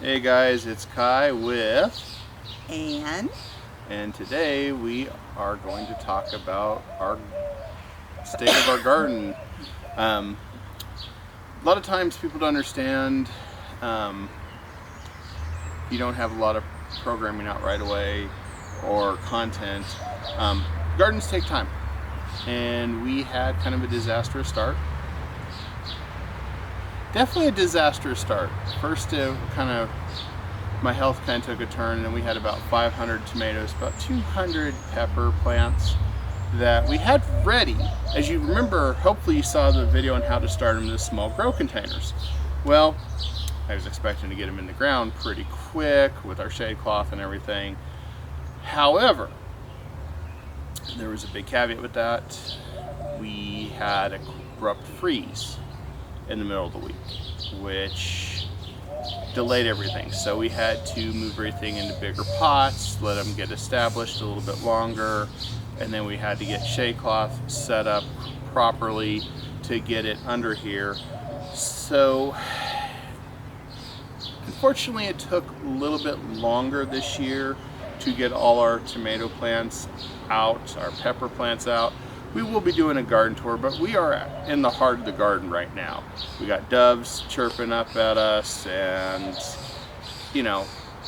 Hey guys, it's Kai with And and today we are going to talk about our state of our garden. A lot of times people don't understand you don't have a lot of programming out right away or content. Gardens take time, and we had kind of a disastrous start. Definitely a disastrous start. First, my health kind of took a turn, and then we had about 500 tomatoes, about 200 pepper plants that we had ready. As you remember, hopefully you saw the video on how to start them in the small grow containers. Well, I was expecting to get them in the ground pretty quick with our shade cloth and everything. However, there was a big caveat with that. We had a abrupt freeze in the middle of the week, which delayed everything. So we had to move everything into bigger pots, let them get established a little bit longer, and then we had to get shade cloth set up properly to get it under here. So unfortunately it took a little bit longer this year to get all our tomato plants out, our pepper plants out. We will be doing a garden tour, but we are in the heart of the garden right now. We got doves chirping up at us, and you know,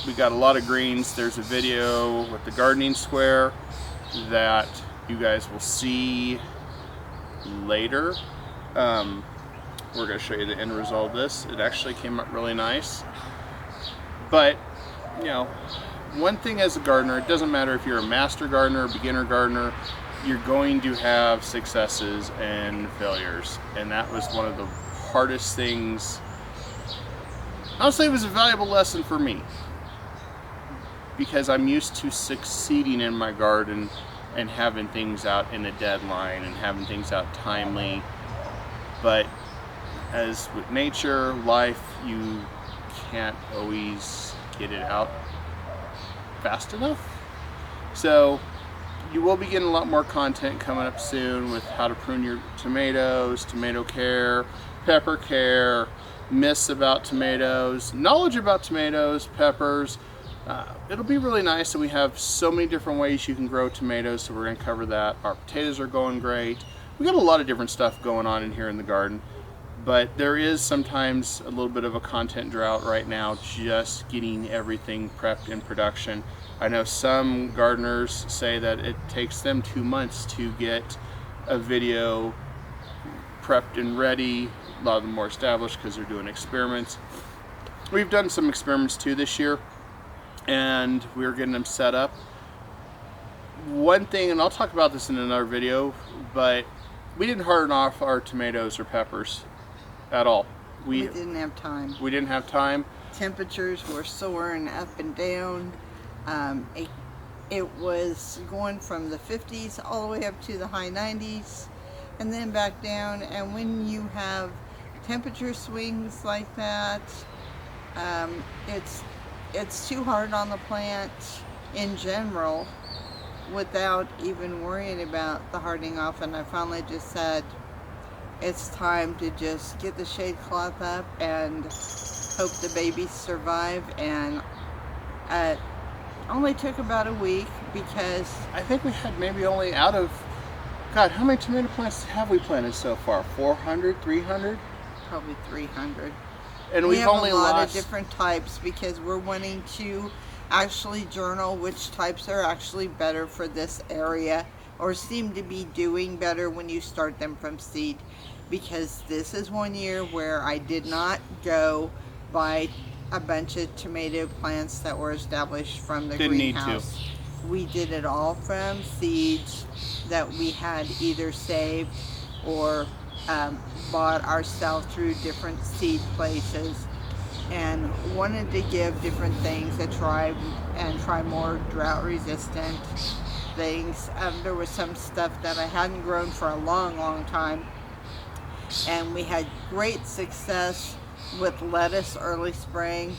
we got a lot of greens. There's a video with the gardening square that you guys will see later. We're going to show you the end result of this. It actually came out really nice. But, you know, one thing as a gardener, it doesn't matter if you're a master gardener or beginner gardener, you're going to have successes and failures. And that was one of the hardest things. Honestly, it was a valuable lesson for me, because I'm used to succeeding in my garden and having things out in a deadline and having things out timely. But as with nature, life, you can't always get it out fast enough. So you will be getting a lot more content coming up soon with how to prune your tomatoes, tomato care, pepper care, myths about tomatoes, knowledge about tomatoes, peppers. It'll be really nice, and we have so many different ways you can grow tomatoes, so we're going to cover that. Our potatoes are going great. We got a lot of different stuff going on in here in the garden, but there is sometimes a little bit of a content drought right now, just getting everything prepped in production. I know some gardeners say that it takes them 2 months to get a video prepped and ready. A lot of them more established because they're doing experiments. We've done some experiments too this year, and we're getting them set up. One thing, and I'll talk about this in another video, but we didn't harden off our tomatoes or peppers at all. we didn't have time. We didn't have time. Temperatures were soaring up and down. It was going from the 50s all the way up to the high 90s and then back down. And when you have temperature swings like that, it's too hard on the plant in general without even worrying about the hardening off. And I finally just said it's time to just get the shade cloth up and hope the babies survive. And it only took about a week, because I think we had maybe only out of, God, how many tomato plants have we planted so far? 400, 300? probably 300. And We we've have only a lot lost of different types, because we're wanting to actually journal which types are actually better for this area, or seem to be doing better when you start them from seed. Because this is one year where I did not go buy a bunch of tomato plants that were established from the Didn't need greenhouse. We did it all from seeds that we had either saved or bought ourselves through different seed places, and wanted to give different things a try and try more drought resistant things. There was some stuff that I hadn't grown for a long time, and we had great success with lettuce early spring,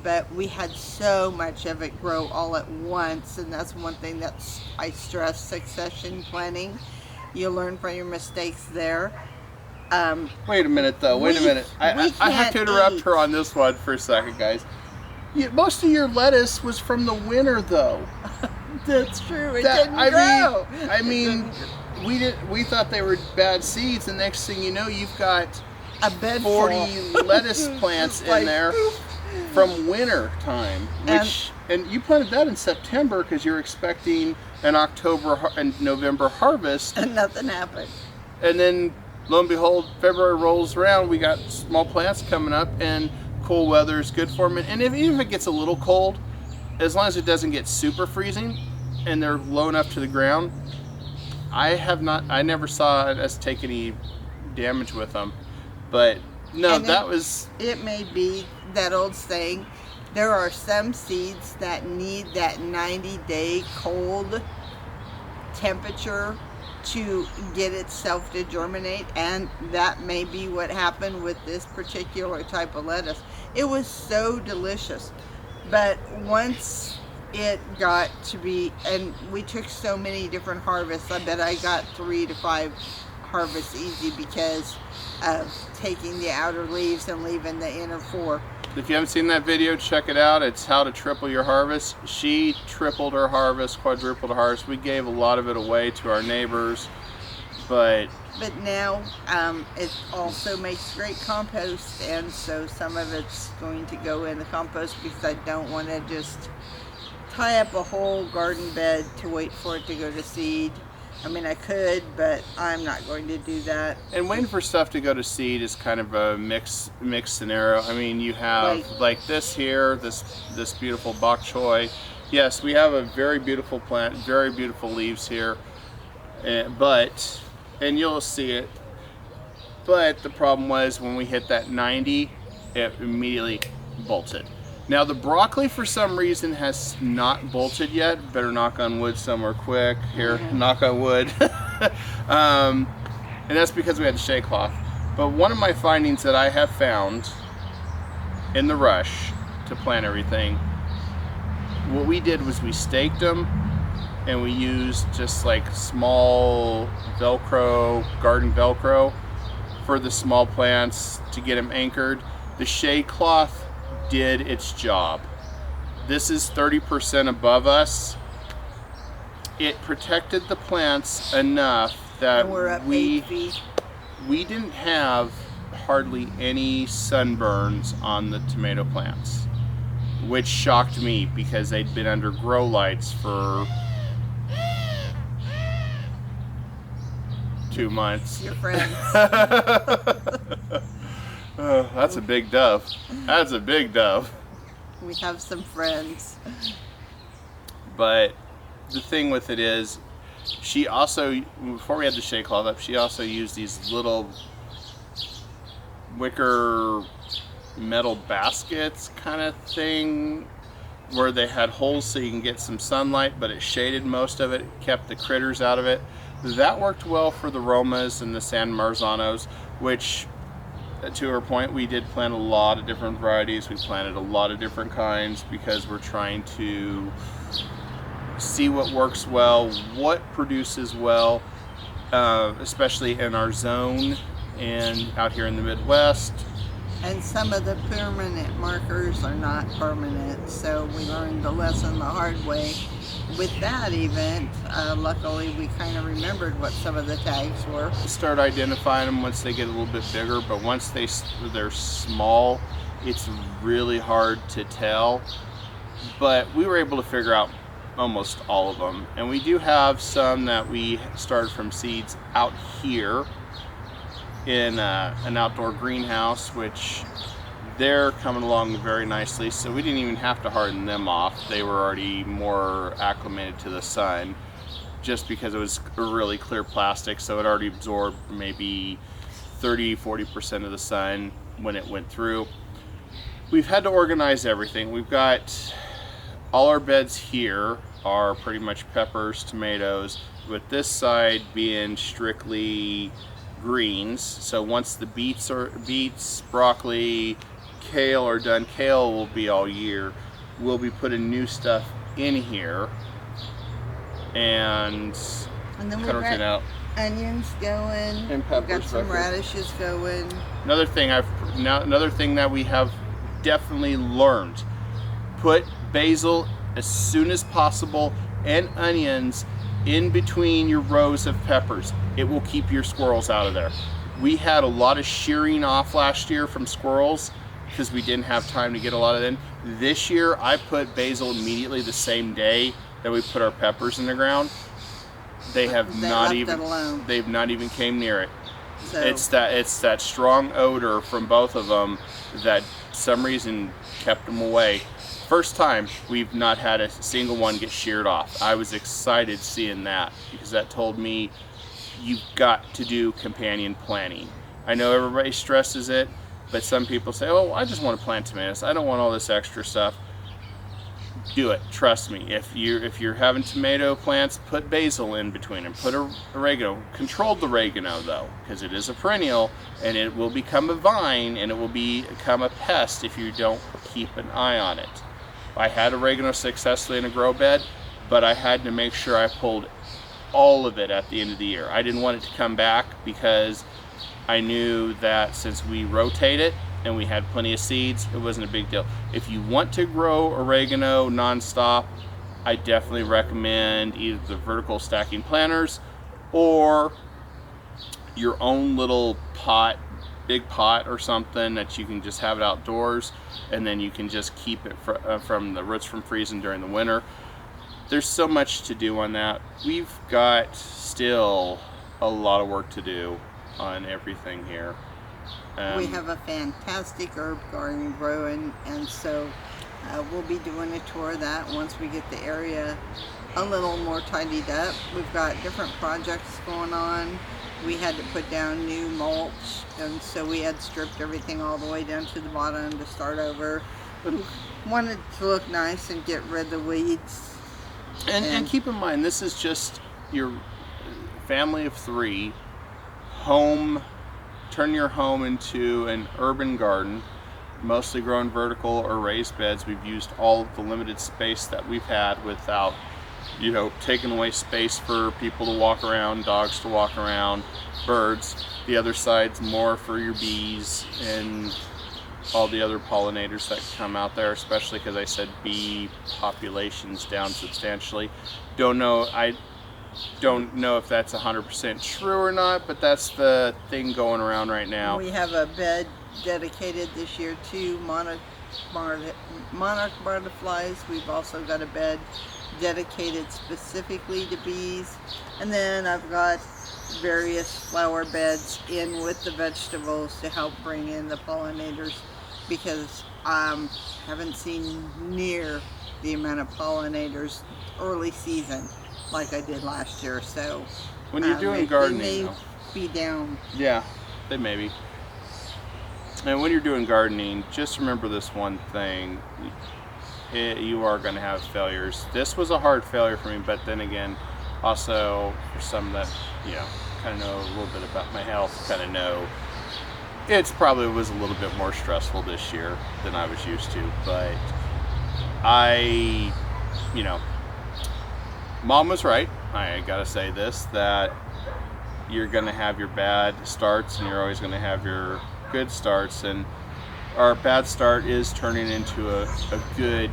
but we had so much of it grow all at once. And that's one thing that I stress: succession planting. You learn from your mistakes there. Wait a minute, though. Wait a minute. I have to can't interrupt eat. her on this one for a second, guys. Most of your lettuce was from the winter, though. That's true. It didn't grow. I mean, we thought they were bad seeds, and next thing you know, you've got A bed 40 full. lettuce plants in Like, there from winter time. And you planted that in September because you're expecting an October and November harvest. And nothing happened. And then, lo and behold, February rolls around, we got small plants coming up, and cool weather is good for them. And even if it gets a little cold, as long as it doesn't get super freezing and they're low enough to the ground, I never saw us take any damage with them. But no, It may be that old saying, there are some seeds that need that 90-day cold temperature to get itself to germinate, and that may be what happened with this particular type of lettuce. It was so delicious, but once it got to be, and we took so many different harvests, I bet I got 3 to 5 harvests easy because of taking the outer leaves and leaving the inner 4. If you haven't seen that video, check it out. It's how to triple your harvest. She tripled her harvest, quadrupled her harvest. We gave a lot of it away to our neighbors, but now it also makes great compost, and so some of it's going to go in the compost because I don't want to just tie up a whole garden bed to wait for it to go to seed. I mean, I could, but I'm not going to do that. And waiting for stuff to go to seed is kind of a mixed scenario. I mean, you have like this here, this beautiful bok choy. Yes, we have a very beautiful plant, very beautiful leaves here, and you'll see it. But the problem was when we hit that 90, it immediately bolted. Now the broccoli, for some reason, has not bolted yet. Better knock on wood somewhere quick. Here, knock on wood. And that's because we had the shea cloth. But one of my findings that I have found in the rush to plant everything, what we did was we staked them, and we used just like small Velcro, garden Velcro, for the small plants to get them anchored. The shea cloth did its job. This is 30% above us. It protected the plants enough that We're up 8 feet. We didn't have hardly any sunburns on the tomato plants, which shocked me because they'd been under grow lights for 2 months. Your friends. That's a big dove. That's a big dove. We have some friends. But the thing with it is, she also, before we had the shea cloth up, she also used these little wicker metal baskets kind of thing, where they had holes so you can get some sunlight, but it shaded most of it, kept the critters out of it. That worked well for the Romas and the San Marzanos, which, to her point, we did plant a lot of different varieties. We planted a lot of different kinds because we're trying to see what works well, what produces well, especially in our zone and out here in the Midwest. And some of the permanent markers are not permanent, so we learned the lesson the hard way. With that event, luckily we kind of remembered what some of the tags were. Start identifying them once they get a little bit bigger, but once they're small, it's really hard to tell. But we were able to figure out almost all of them, and we do have some that we started from seeds out here in an outdoor greenhouse, which they're coming along very nicely, so we didn't even have to harden them off. They were already more acclimated to the sun, just because it was a really clear plastic, so it already absorbed maybe 30-40% of the sun when it went through. We've had to organize everything. We've got all our beds here are pretty much peppers, tomatoes, with this side being strictly greens. So once the beets, broccoli, kale are done, kale will be all year. We'll be putting new stuff in here and then cut it out. onions going. And We've got peppers some back here. radishes going. Another thing that we have definitely learned: put basil as soon as possible and onions in between your rows of peppers. It will keep your squirrels out of there. We had a lot of shearing off last year from squirrels because we didn't have time to get a lot of them. This year I put basil immediately the same day that we put our peppers in the ground. They've not even came near it. So It's that strong odor from both of them that some reason kept them away. First time we've not had a single one get sheared off. I was excited seeing that because that told me you've got to do companion planting. I know everybody stresses it, but some people say, oh, I just want to plant tomatoes. I don't want all this extra stuff. Do it. Trust me. If you're having tomato plants, put basil in between them. Put oregano. Controlled oregano though, because it is a perennial and it will become a vine and it will become a pest if you don't keep an eye on it. I had oregano successfully in a grow bed, but I had to make sure I pulled all of it at the end of the year. I didn't want it to come back because I knew that since we rotate it and we had plenty of seeds, it wasn't a big deal. If you want to grow oregano nonstop, I definitely recommend either the vertical stacking planters or your own little pot, big pot or something that you can just have it outdoors, and then you can just keep it from the roots from freezing during the winter. There's so much to do on that. We've got still a lot of work to do on everything here. we have a fantastic herb garden growing, and so we'll be doing a tour of that once we get the area a little more tidied up. We've got different projects going on. We had to put down new mulch, and so we had stripped everything all the way down to the bottom to start over. We wanted to look nice and get rid of the weeds. And keep in mind, this is just your family of three home. Turn your home into an urban garden, mostly grown vertical or raised beds. We've used all of the limited space that we've had without, taking away space for people to walk around, dogs to walk around, birds. The other side's more for your bees and all the other pollinators that come out there, especially because I said bee population's down substantially. I don't know if that's 100% true or not, but that's the thing going around right now. We have a bed dedicated this year to monarch butterflies. We've also got a bed dedicated specifically to bees, and then I've got various flower beds in with the vegetables to help bring in the pollinators, because I haven't seen near the amount of pollinators early season like I did last year. So when you're doing gardening, they may be down. Yeah, they may be. And when you're doing gardening, just remember this one thing: you are going to have failures. This was a hard failure for me, but then again, also for some that kind of know a little bit about my health, kind of know it's probably was a little bit more stressful this year than I was used to. But Mom was right. I gotta say this, that you're gonna have your bad starts and you're always gonna have your good starts, and our bad start is turning into a good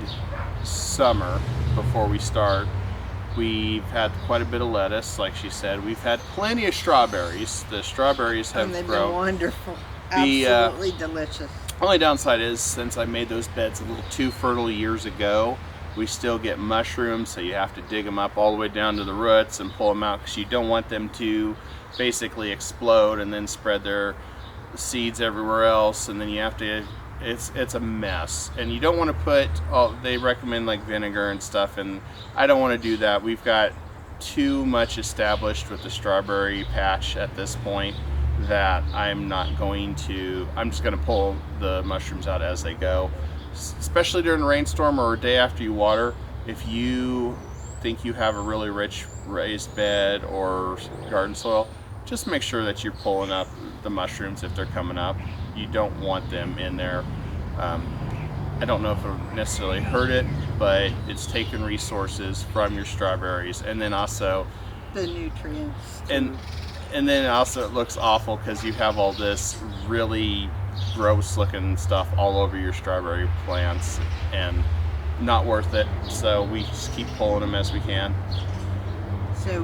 summer before we start. We've had quite a bit of lettuce, like she said. We've had plenty of strawberries. The strawberries have And they've grown. been wonderful. Absolutely delicious. Only downside is, since I made those beds a little too fertile years ago, we still get mushrooms, so you have to dig them up all the way down to the roots and pull them out, because you don't want them to basically explode and then spread their seeds everywhere else, and then you have to, it's a mess. And you don't want to put, they recommend like vinegar and stuff, and I don't want to do that. We've got too much established with the strawberry patch at this point that I'm just going to pull the mushrooms out as they go, especially during a rainstorm or a day after you water. If you think you have a really rich raised bed or garden soil, just make sure that you're pulling up the mushrooms if they're coming up. You don't want them in there. I don't know if it'll necessarily hurt it, but it's taking resources from your strawberries, and then also The nutrients. and and then also it looks awful because you have all this really gross looking stuff all over your strawberry plants, and not worth it. So we just keep pulling them as we can. So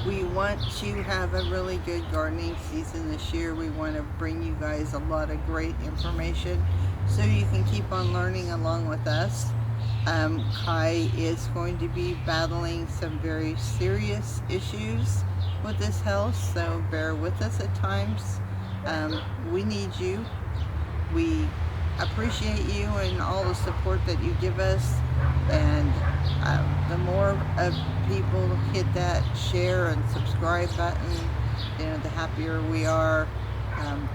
we want to have a really good gardening season this year. We want to bring you guys a lot of great information so you can keep on learning along with us. Kai is going to be battling some very serious issues with his health, so bear with us at times. We need you. We appreciate you and all the support that you give us, and the more of people hit that share and subscribe button, the happier we are.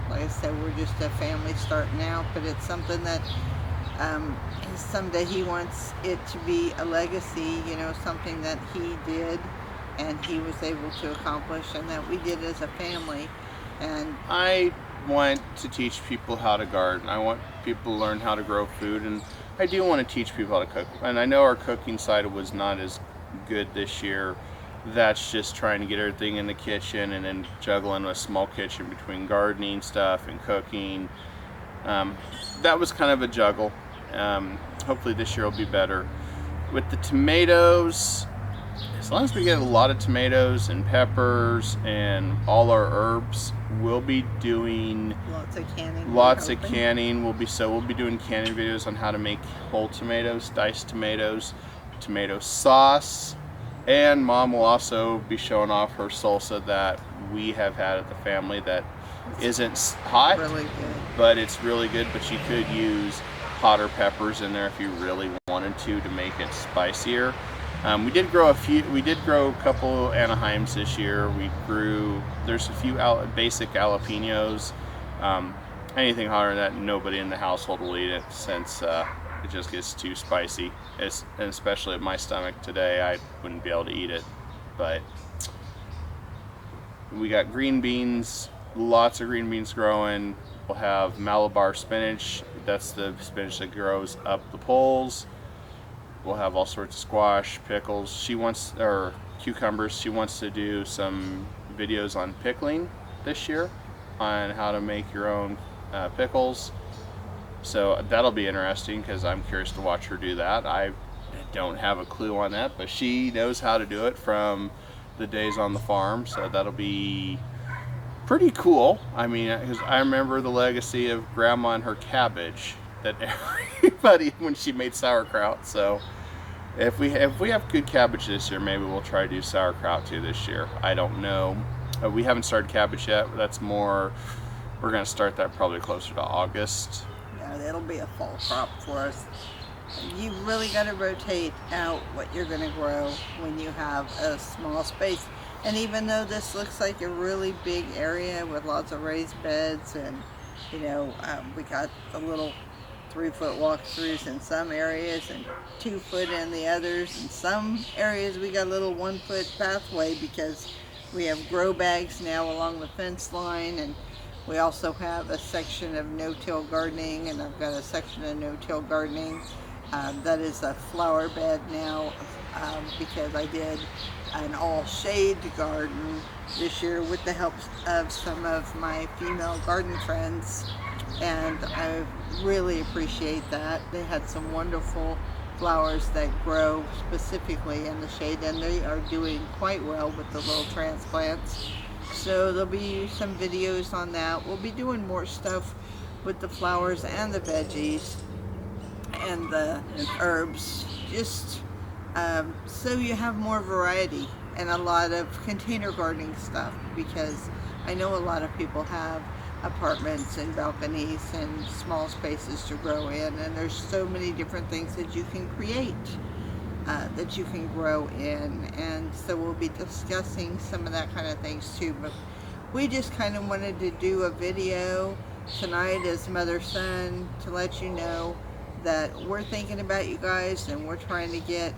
Like I said, we're just a family starting out, but it's something that someday he wants it to be a legacy, something that he did and he was able to accomplish, and that we did as a family. And I want to teach people how to garden. I want people to learn how to grow food, and I do want to teach people how to cook. And I know our cooking side was not as good this year. That's just trying to get everything in the kitchen and then juggling a small kitchen between gardening stuff and cooking. That was kind of a juggle. Hopefully this year will be better. With the tomatoes, as long as we get a lot of tomatoes and peppers and all our herbs, we'll be doing lots of canning. We'll be doing canning videos on how to make whole tomatoes, diced tomatoes, tomato sauce, and Mom will also be showing off her salsa that we have had at the family that isn't hot, really good, but it's really good. But you could use hotter peppers in there if you really wanted to make it spicier. We did grow a couple Anaheims this year. There's a few basic jalapenos. Anything hotter than that, nobody in the household will eat it, since it just gets too spicy. And especially at my stomach today, I wouldn't be able to eat it. But we got green beans, lots of green beans growing. We'll have Malabar spinach. That's the spinach that grows up the poles. We'll have all sorts of squash, pickles. Or cucumbers. She wants to do some videos on pickling this year, on how to make your own pickles. So that'll be interesting because I'm curious to watch her do that. I don't have a clue on that, but she knows how to do it from the days on the farm. So that'll be pretty cool. I mean, because I remember the legacy of Grandma and her cabbage that everybody, when she made sauerkraut. So if we have good cabbage this year, maybe we'll try to do sauerkraut too this year. I don't know. We haven't started cabbage yet. We're going to start that probably closer to August. Yeah, that'll be a fall crop for us. You really got to rotate out what you're going to grow when you have a small space. And even though this looks like a really big area with lots of raised beds, and we got the little 3-foot walkthroughs in some areas and 2-foot in the others. In some areas we got a little 1-foot pathway because we have grow bags now along the fence line, and we also have a section of no-till gardening, and I've got a section of no-till gardening. That is a flower bed now because I did an all-shade garden this year with the help of some of my female garden friends, and I really appreciate that. They had some wonderful flowers that grow specifically in the shade, and they are doing quite well with the little transplants. So there'll be some videos on that. We'll be doing more stuff with the flowers and the veggies and the herbs, just so you have more variety and a lot of container gardening stuff, because I know a lot of people have apartments and balconies and small spaces to grow in, and there's so many different things that you can create, that you can grow in, and so we'll be discussing some of that kind of things too. But we just kind of wanted to do a video tonight as mother-son to let you know that we're thinking about you guys and we're trying to get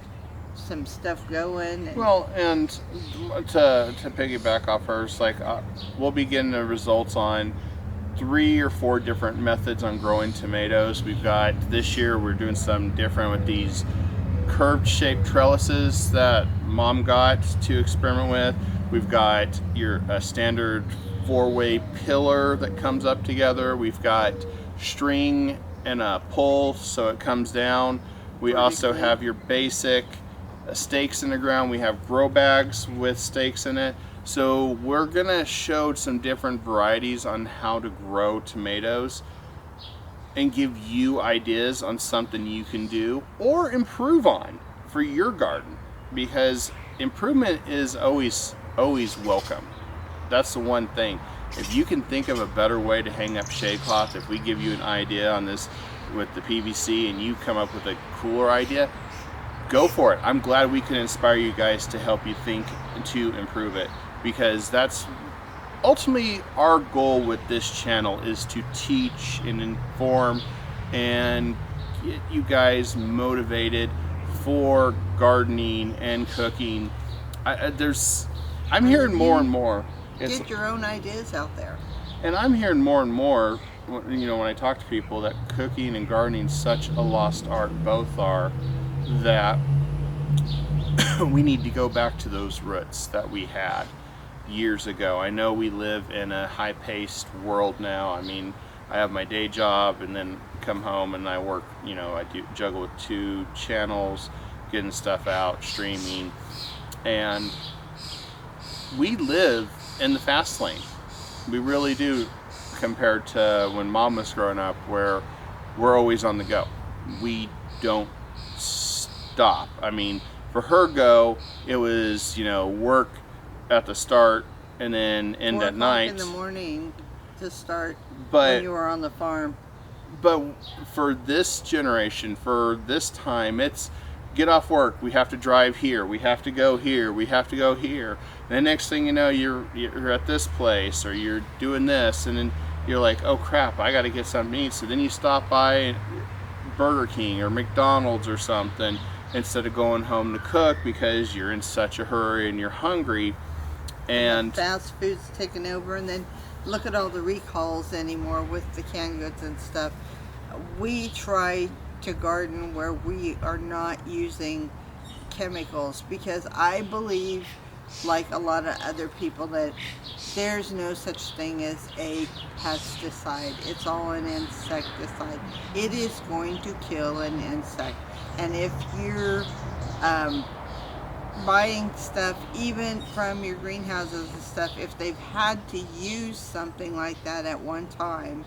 some stuff going. Well, and to piggyback off hers, we'll be getting the results on 3 or 4 different methods on growing tomatoes. We've got, this year we're doing something different with these curved shaped trellises that Mom got to experiment with. We've got your standard 4-way pillar that comes up together. We've got string and a pull so it comes down. We also Vertically. have your basic stakes in the ground. We have grow bags with stakes in it. So we're gonna show some different varieties on how to grow tomatoes and give you ideas on something you can do or improve on for your garden, because improvement is always welcome. That's the one thing. If you can think of a better way to hang up shade cloth, if we give you an idea on this with the PVC and you come up with a cooler idea, go for it. I'm glad we can inspire you guys to help you think to improve it, because that's ultimately our goal with this channel, is to teach and inform and get you guys motivated for gardening and cooking. I'm hearing more and more. Get your own ideas out there. And I'm hearing more and more, you know, when I talk to people, that cooking and gardening is such a lost art, both are, that we need to go back to those roots that we had years ago. I know we live in a high-paced world now. I mean, I have my day job and then come home and I work, you know, I do juggle with 2 channels, getting stuff out, streaming, and we live in the fast lane. We really do, compared to when Mom was growing up, where we're always on the go. We don't stop. I mean, for her go, it was, you know, work at the start and then end at night. 4 o'clock in the morning to start But when you were on the farm. But for this generation, for this time, it's get off work, we have to drive here, we have to go here, we have to go here. And the next thing you know, you're at this place, or you're doing this, and then you're like, oh crap, I gotta get something to eat. So then you stop by Burger King or McDonald's or something, instead of going home to cook, because you're in such a hurry and you're hungry. And fast food's taken over, and then look at all the recalls anymore with the canned goods and stuff. We try to garden where we are not using chemicals, because I believe, like a lot of other people, that there's no such thing as a pesticide. It's all an insecticide. It is going to kill an insect. And if you're buying stuff, even from your greenhouses and stuff, if they've had to use something like that at one time,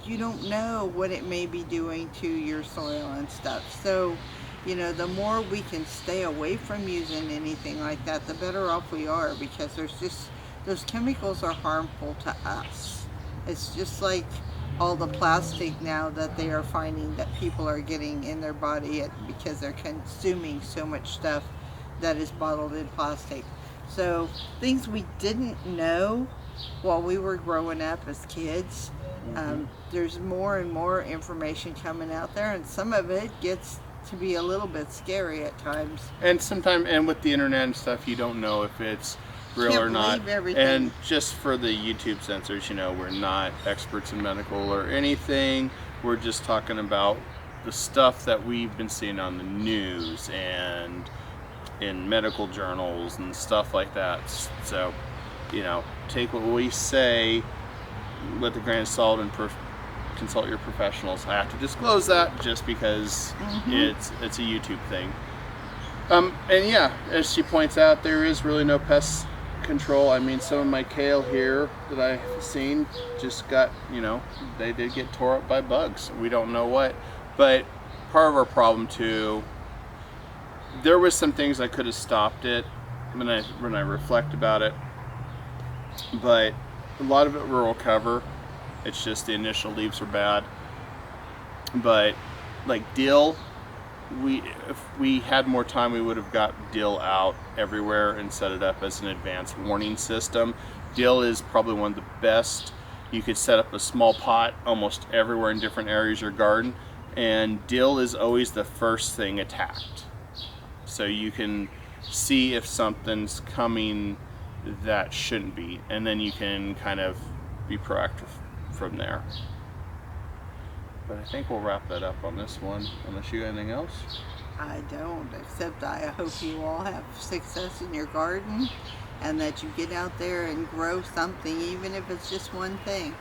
you don't know what it may be doing to your soil and stuff. So, you know, the more we can stay away from using anything like that, the better off we are, because there's just, those chemicals are harmful to us. It's just like all the plastic now that they are finding that people are getting in their body because they're consuming so much stuff that is bottled in plastic. So things we didn't know while we were growing up as kids, there's more and more information coming out there, and some of it gets to be a little bit scary at times. And sometimes, and with the internet and stuff, you don't know if it's real or not. Everything. And just for the YouTube censors, you know, we're not experts in medical or anything. We're just talking about the stuff that we've been seeing on the news and in medical journals and stuff like that. So, you know, take what we say with a grain of salt and consult your professionals. I have to disclose that just because it's a YouTube thing. And yeah, as she points out, there is really no pest control. I mean, some of my kale here that I've seen just got, you know, they did get tore up by bugs. We don't know what, but part of our problem too, there was some things I could have stopped it when I reflect about it, but a lot of it will recover. It's just the initial leaves are bad. But like dill, if we had more time, we would have got dill out everywhere and set it up as an advanced warning system. Dill is probably one of the best. You could set up a small pot almost everywhere in different areas of your garden, and dill is always the first thing attacked. So you can see if something's coming that shouldn't be, and then you can kind of be proactive from there. But I think we'll wrap that up on this one, unless you got anything else. I don't, except I hope you all have success in your garden and that you get out there and grow something, even if it's just one thing.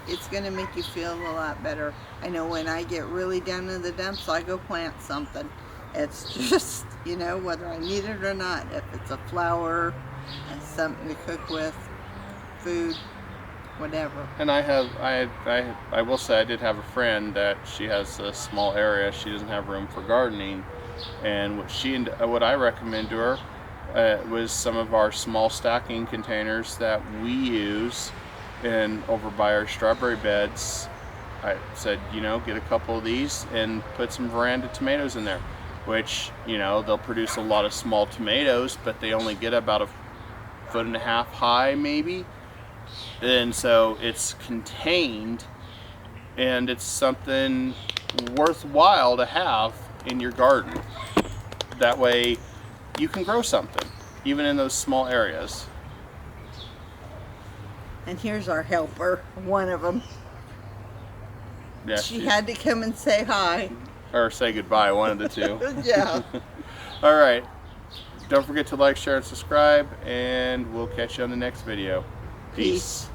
It's going to make you feel a lot better. I know when I get really down in the dumps, I go plant something. It's just, you know, whether I need it or not, if it's a flower and something to cook with, food, whatever. And I will say I did have a friend that she has a small area. She doesn't have room for gardening, and what I recommend to her was some of our small stacking containers that we use, and over by our strawberry beds. I said, you know, get a couple of these and put some veranda tomatoes in there, which, you know, they'll produce a lot of small tomatoes, but they only get about a 1.5 feet high maybe. And so it's contained, and it's something worthwhile to have in your garden. That way you can grow something, even in those small areas. And here's our helper, one of them. Yeah, She had to come and say hi. or say goodbye, one of the two. Yeah. All right. Don't forget to like, share, and subscribe, and we'll catch you on the next video. Peace.